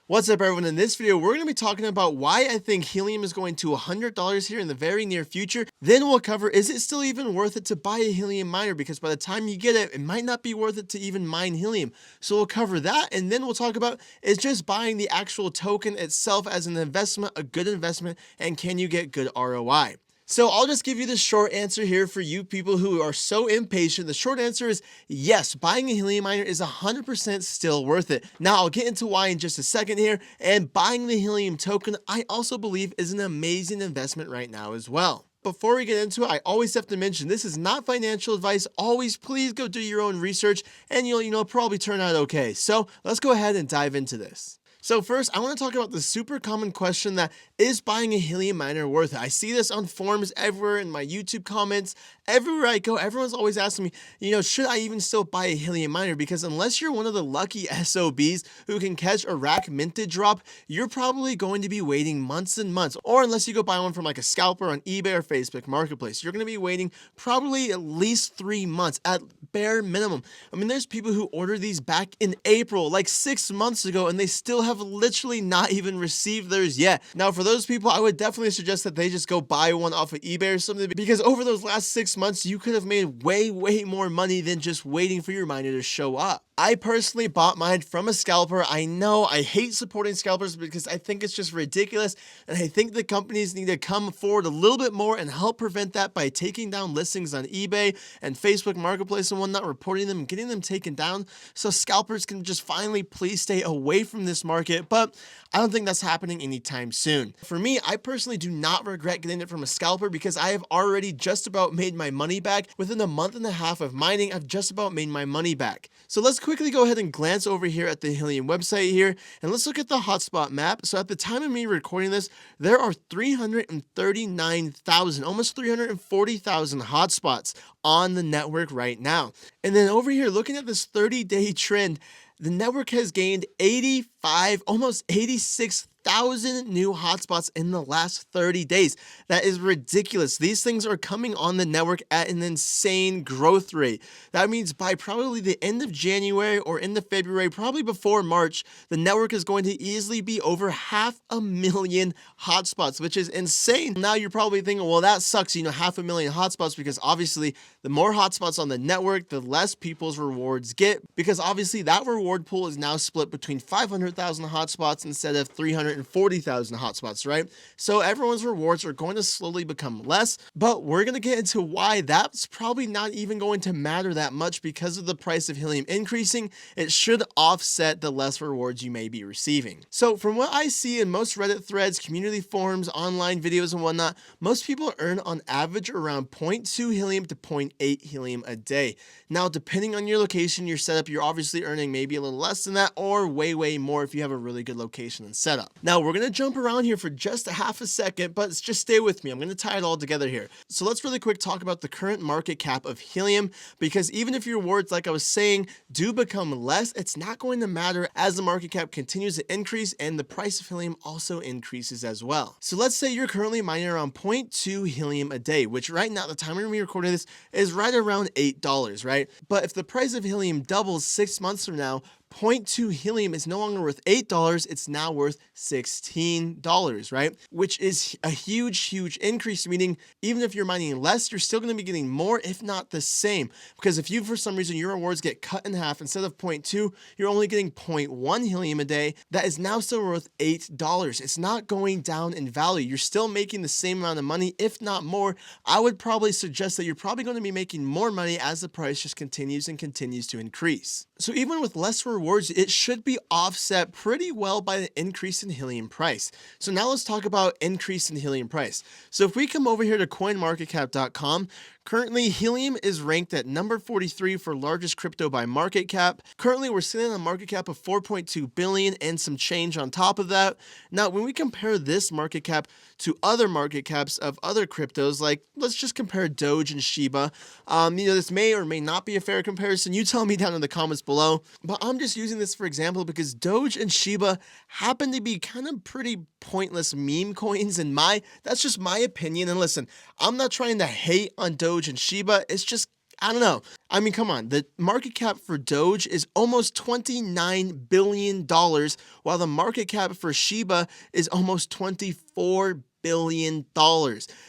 What's up, everyone? In this video, we're going to be talking about why I think helium is going to $100 here in the very near future. Then we'll cover, is it still even worth it to buy a helium miner? Because by the time you get it, it might not be worth it to even mine helium. So we'll cover that, and then we'll talk about, is just buying the actual token itself as an investment a good investment, and can you get good ROI? So I'll just give you the short answer here for you people who are so impatient. The short answer is yes, buying a helium miner is 100% still worth it. Now I'll get into why in just a second here, and buying the helium token I also believe is an amazing investment right now as well. Before we get into it, I always have to mention this is not financial advice. Always please go do your own research and you'll probably turn out okay. So let's go ahead and dive into this. So first, I want to talk about the super common question that is buying a helium miner worth it? I see this on forums everywhere, in my YouTube comments, everywhere I go. Everyone's always asking me, should I even still buy a helium miner? Because unless you're one of the lucky SOBs who can catch a rack minted drop, you're probably going to be waiting months and months. Or unless you go buy one from like a scalper on eBay or Facebook Marketplace, you're going to be waiting probably at least 3 months at bare minimum. I mean, there's people who ordered these back in April, like 6 months ago, and they still have literally not even received theirs yet. Now, for those people, I would definitely suggest that they just go buy one off of eBay or something, because over those last 6 months, you could have made way more money than just waiting for your miner to show up. I personally bought mine from a scalper. I know I hate supporting scalpers because I think it's just ridiculous, and I think the companies need to come forward a little bit more and help prevent that by taking down listings on eBay and Facebook Marketplace and whatnot, reporting them and getting them taken down so scalpers can just finally please stay away from this market. But I don't think that's happening anytime soon. For me, I personally do not regret getting it from a scalper because I have already just about made my money back. Within a month and a half of mining, I've just about made my money back. So let's quickly go ahead and glance over here at the Helium website here, and let's look at the hotspot map. So at the time of me recording this, there are 339,000, almost 340,000 hotspots on the network right now. And then over here, looking at this 30-day trend, the network has gained 85, almost 86,000 new hotspots in the last 30 days. That is ridiculous. These things are coming on the network at an insane growth rate. That means by probably the end of January or into February, probably before March, the network is going to easily be over 500,000 hotspots, which is insane. Now you're probably thinking, well, that sucks, 500,000 hotspots, because obviously the more hotspots on the network, the less people's rewards get, because obviously that reward pool is now split between 500,000 hotspots instead of 340,000 hotspots, right? So everyone's rewards are going to slowly become less, but we're going to get into why that's probably not even going to matter that much. Because of the price of helium increasing, it should offset the less rewards you may be receiving. So from what I see in most Reddit threads, community forums, online videos and whatnot, most people earn on average around 0.2 helium to 0.8 helium a day. Now, depending on your location, your setup, you're obviously earning maybe a little less than that, or way more if you have a really good location and setup. Now, we're going to jump around here for just a half a second, but just stay with me. I'm going to tie it all together here. So let's really quick talk about the current market cap of helium, because even if your rewards, like I was saying, do become less, it's not going to matter as the market cap continues to increase and the price of helium also increases as well. So let's say you're currently mining around 0.2 helium a day, which right now, at the time we're recording this, is right around $8, right? But if the price of helium doubles 6 months from now, 0.2 helium is no longer worth $8, it's now worth $16, right? Which is a huge increase, meaning even if you're mining less, you're still going to be getting more, if not the same. Because if you, for some reason, your rewards get cut in half, instead of 0.2, you're only getting 0.1 helium a day, that is now still worth $8. It's not going down in value. You're still making the same amount of money, if not more. I would probably suggest that you're probably going to be making more money as the price just continues to increase. So even with less rewards, it should be offset pretty well by the increase in helium price. So now let's talk about increase in helium price. So if we come over here to coinmarketcap.com, currently helium is ranked at number 43 for largest crypto by market cap. Currently we're sitting on a market cap of 4.2 billion and some change on top of that. Now when we compare this market cap to other market caps of other cryptos, like let's just compare Doge and Shiba. This may or may not be a fair comparison. You tell me down in the comments below, but I'm just using this for example because Doge and Shiba happen to be kind of pretty pointless meme coins that's just my opinion. And listen, I'm not trying to hate on Doge and Shiba. It's just I don't know. I mean, come on. The market cap for Doge is almost $29 billion, while the market cap for Shiba is almost $24 billion.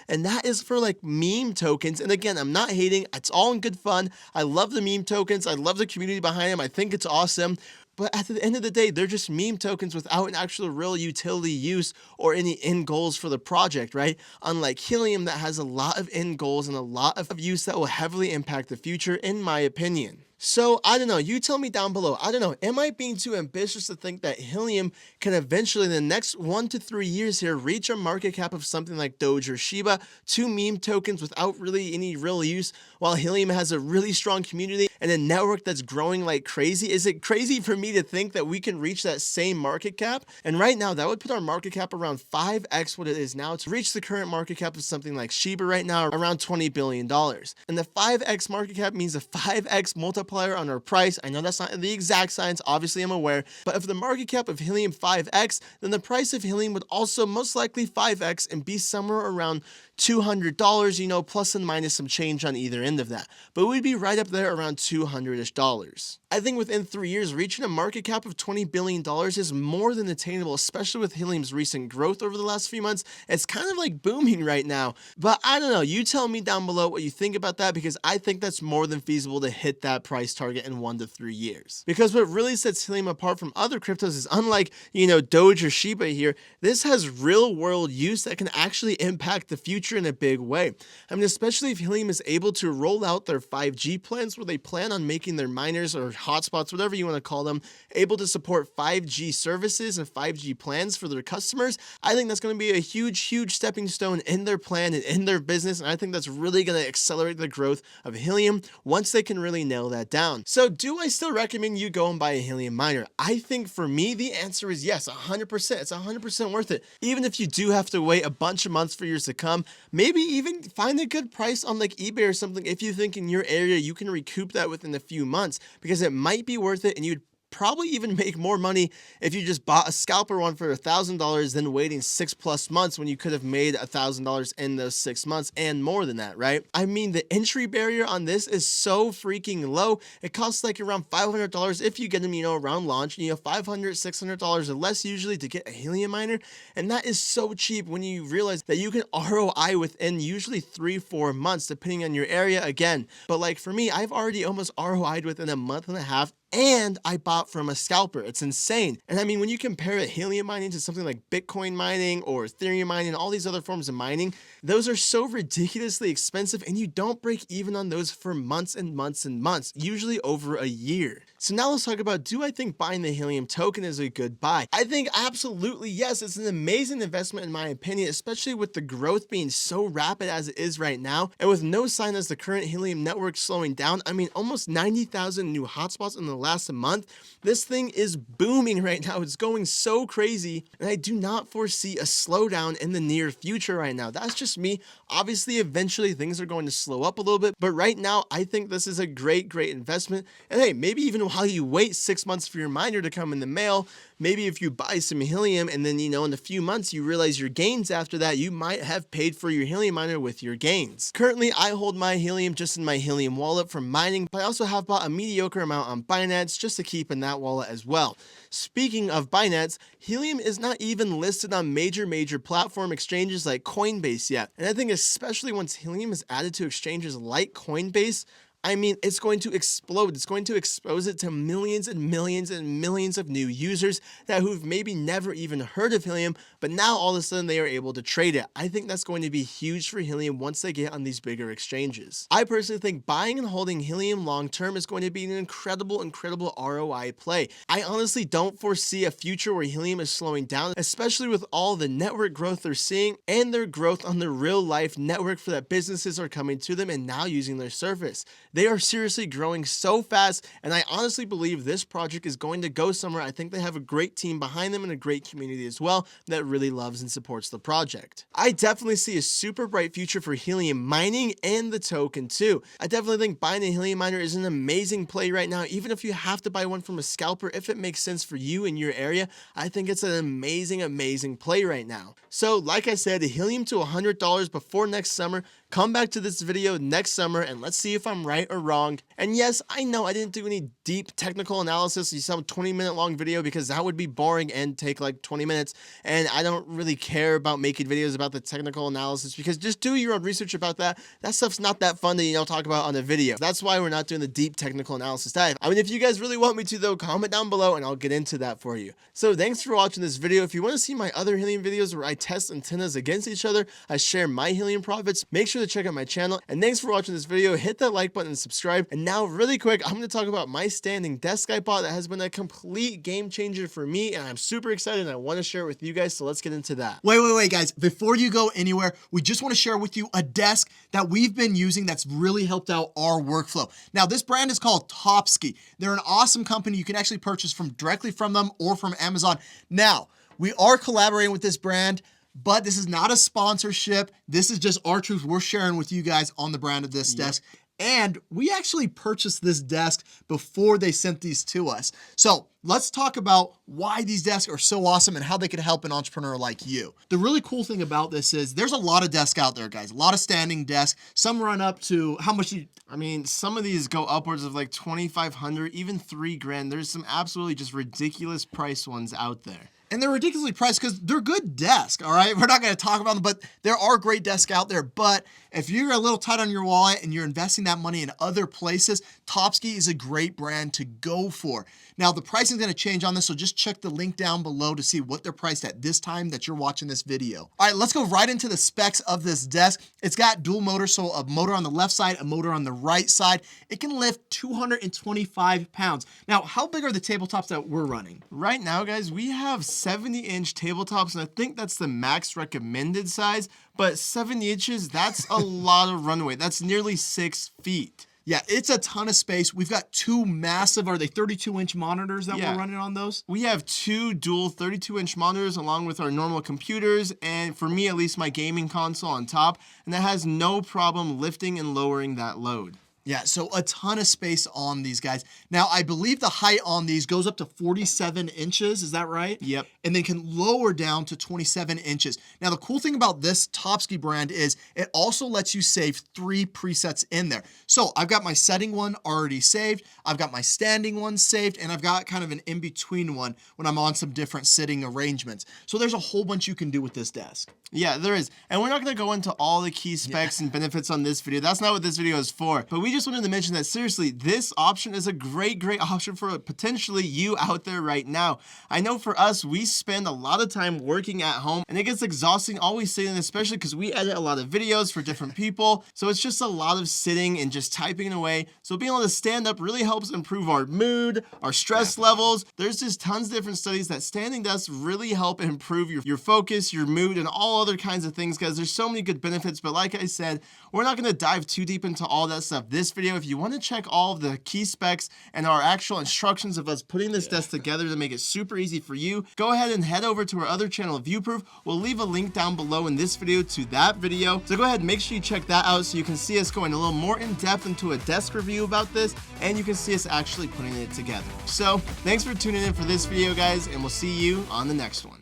And that is for like meme tokens. And again, I'm not hating. It's all in good fun. I love the meme tokens. I love the community behind them. I think it's awesome. But at the end of the day, they're just meme tokens without an actual real utility use or any end goals for the project, right? Unlike Helium that has a lot of end goals and a lot of use that will heavily impact the future, in my opinion. So, I don't know, you tell me down below. I don't know, am I being too ambitious to think that Helium can eventually in the next 1 to 3 years here reach a market cap of something like Doge or Shiba, two meme tokens without really any real use, while Helium has a really strong community and a network that's growing like crazy? Is it crazy for me to think that we can reach that same market cap? And right now, that would put our market cap around 5x what it is now to reach the current market cap of something like Shiba right now, around $20 billion. And the 5x market cap means a 5x multiplier on our price. I know that's not the exact science, obviously I'm aware, but if the market cap of Helium 5x, then the price of Helium would also most likely 5x and be somewhere around $200, you know, plus and minus some change on either end of that. But we'd be right up there around $200-ish. I think within 3 years, reaching a market cap of $20 billion is more than attainable, especially with Helium's recent growth over the last few months. It's kind of like booming right now. But I don't know, you tell me down below what you think about that, because I think that's more than feasible to hit that price target in 1 to 3 years. Because what really sets Helium apart from other cryptos is, unlike, you know, Doge or Shiba here, this has real world use that can actually impact the future in a big way. I mean, especially if Helium is able to roll out their 5G plans, where they plan on making their miners or hotspots, whatever you want to call them, able to support 5G services and 5G plans for their customers. I think that's going to be a huge stepping stone in their plan and in their business, and I think that's really going to accelerate the growth of Helium once they can really nail that down. So do I still recommend you go and buy a Helium miner? I think for me, the answer is yes, 100%. It's 100% worth it. Even if you do have to wait a bunch of months for years to come, maybe even find a good price on like eBay or something if you think in your area you can recoup that within a few months, because it might be worth it, and you'd probably even make more money if you just bought a scalper one for $1,000 than waiting 6+ months when you could have made $1,000 in those 6 months and more than that, right? I mean, the entry barrier on this is so freaking low. It costs like around $500 if you get them, you know, around launch, you know, $500, $600 or less usually to get a Helium miner. And that is so cheap when you realize that you can ROI within usually 3-4 months, depending on your area again. But like for me, I've already almost ROI'd within a month and a half, and I bought from a scalper. It's insane. And I mean, when you compare it, Helium mining to something like Bitcoin mining or Ethereum mining, all these other forms of mining, those are so ridiculously expensive, and you don't break even on those for months and months and months, usually over a year. So now let's talk about, do I think buying the Helium token is a good buy? I think absolutely yes. It's an amazing investment in my opinion, especially with the growth being so rapid as it is right now, and with no sign as the current Helium network slowing down. I mean, almost 90,000 new hotspots in the last month. This thing is booming right now. It's going so crazy, and I do not foresee a slowdown in the near future right now. That's just me. Obviously, eventually things are going to slow up a little bit, but right now I think this is a great investment. And hey, maybe even while you wait 6 months for your miner to come in the mail, maybe if you buy some Helium and then, you know, in a few months you realize your gains after that, you might have paid for your Helium miner with your gains. Currently, I hold my Helium just in my Helium wallet for mining, but I also have bought a mediocre amount on Binance just to keep in that wallet as well. Speaking of Binance, Helium is not even listed on major platform exchanges like Coinbase yet. And I think especially once Helium is added to exchanges like Coinbase, I mean, it's going to explode. It's going to expose it to millions and millions and millions of new users who've maybe never even heard of Helium, but now all of a sudden they are able to trade it. I think that's going to be huge for Helium once they get on these bigger exchanges. I personally think buying and holding Helium long term is going to be an incredible ROI play. I honestly don't foresee a future where Helium is slowing down, especially with all the network growth they're seeing and their growth on the real life network for that businesses are coming to them and now using their service. They are seriously growing so fast, and I honestly believe this project is going to go somewhere. I think they have a great team behind them and a great community as well that really loves and supports the project. I definitely see a super bright future for Helium mining and the token too. I definitely think buying a Helium miner is an amazing play right now, even if you have to buy one from a scalper. If it makes sense for you in your area, I think it's an amazing play right now. So like I said, Helium to $100 before next summer. Come back to this video next summer and let's see if I'm right right or wrong. And yes, I know I didn't do any deep technical analysis. You saw a 20-minute long video because that would be boring and take like 20 minutes. And I don't really care about making videos about the technical analysis because just do your own research about that. That stuff's not that fun to, talk about on a video. That's why we're not doing the deep technical analysis dive. I mean, if you guys really want me to though, comment down below and I'll get into that for you. So thanks for watching this video. If you want to see my other helium videos where I test antennas against each other, I share my helium profits, make sure to check out my channel. And thanks for watching this video. Hit that like button and subscribe. And now really quick, I'm going to talk about my standing desk I bought that has been a complete game changer for me. And I'm super excited and I want to share it with you guys. So let's get into that. Wait, guys. Before you go anywhere, we just want to share with you a desk that we've been using that's really helped out our workflow. Now, this brand is called Topsky. They're an awesome company. You can actually purchase directly from them or from Amazon. Now, we are collaborating with this brand, but this is not a sponsorship. This is just our truth we're sharing with you guys on the brand of this desk. And we actually purchased this desk before they sent these to us. So let's talk about why these desks are so awesome and how they could help an entrepreneur like you. The really cool thing about this is there's a lot of desks out there, guys. A lot of standing desks. Some run up to how much I mean, some of these go upwards of like 2,500, even $3,000. There's some absolutely just ridiculous price ones out there. And they're ridiculously priced because they're good desks, all right? We're not going to talk about them, but there are great desks out there. But if you're a little tight on your wallet and you're investing that money in other places, Topsky is a great brand to go for. Now, the pricing is going to change on this, so just check the link down below to see what they're priced at this time that you're watching this video. All right, let's go right into the specs of this desk. It's got dual motors, so a motor on the left side, a motor on the right side. It can lift 225 pounds. Now, how big are the tabletops that we're running? Right now, guys, we have 70-inch tabletops, and I think that's the max recommended size, but 70 inches, that's a lot of runway. That's nearly 6 feet. Yeah, it's a ton of space. We've got two massive, are they 32-inch monitors that we're running on those? We have two dual 32-inch monitors along with our normal computers, and for me, at least my gaming console on top, and that has no problem lifting and lowering that load. Yeah, so a ton of space on these guys. Now, I believe the height on these goes up to 47 inches. Is that right? Yep. And then can lower down to 27 inches. Now, the cool thing about this Topsky brand is it also lets you save 3 presets in there. So I've got my setting one already saved. I've got my standing one saved. And I've got kind of an in-between one when I'm on some different sitting arrangements. So there's a whole bunch you can do with this desk. Yeah, there is. And we're not going to go into all the key specs and benefits on this video. That's not what this video is for. But we just wanted to mention that seriously, this option is a great option for potentially you out there right now. I know for us, we spend a lot of time working at home and it gets exhausting always sitting, especially because we edit a lot of videos for different people. So it's just a lot of sitting and just typing away. So being able to stand up really helps improve our mood, our stress levels. There's just tons of different studies that standing desks really help improve your focus, your mood, and all other kinds of things, guys. There's so many good benefits, but like I said, we're not going to dive too deep into all that stuff this video. If you want to check all of the key specs and our actual instructions of us putting this desk together to make it super easy for you, go ahead and head over to our other channel, ViewProof. We'll leave a link down below in this video to that video. So go ahead and make sure you check that out so you can see us going a little more in depth into a desk review about this, and you can see us actually putting it together. So thanks for tuning in for this video, guys, and we'll see you on the next one.